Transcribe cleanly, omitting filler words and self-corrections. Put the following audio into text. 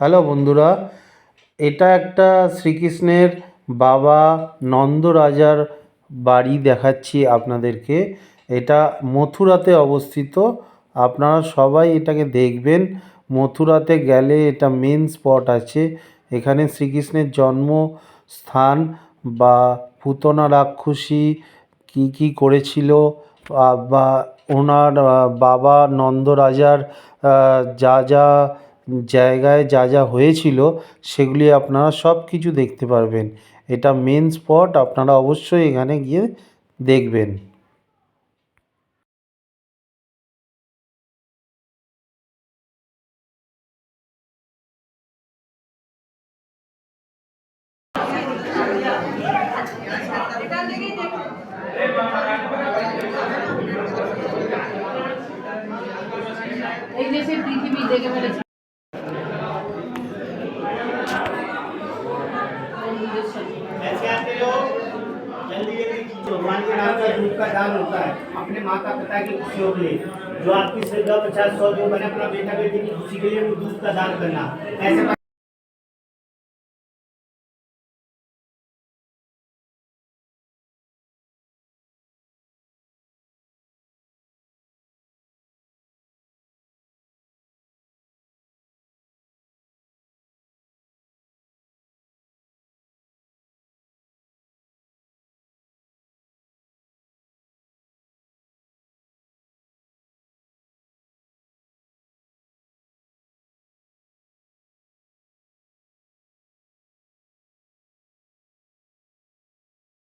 Hello বন্ধুরা, এটা একটা শ্রীকৃষ্ণের বাবা নন্দরাজার বাড়ি দেখাচ্ছি আপনাদেরকে। এটা মথুরাতে অবস্থিত। আপনারা সবাই এটাকে দেখবেন। মথুরাতে গেলে এটা মেন স্পট আছে। এখানে শ্রীকৃষ্ণের জন্মস্থান বা পুতনা রাক্ষসী কী কী করেছিল বা ওনার বাবা নন্দরাজার যা যা জায়গায় যা যা হয়েছিল সেগুলি আপনারা সব কিছু দেখতে পারবেন। এটা মেন স্পট, আপনারা অবশ্যই এখানে গিয়ে দেখবেন। এই যে সে পৃথিবী দেখে ফেলেছে। ऐसे आते लोग जल्दी जल्दी कीजिए। भगवान के नाम का दूध का दान होता है अपने माता पिता की खुशियों के लिए। जो आपकी श्रद्धा 50-100 जो बने अपना बेटा बेटी की खुशी के लिए वो दूध का दान करना ऐसे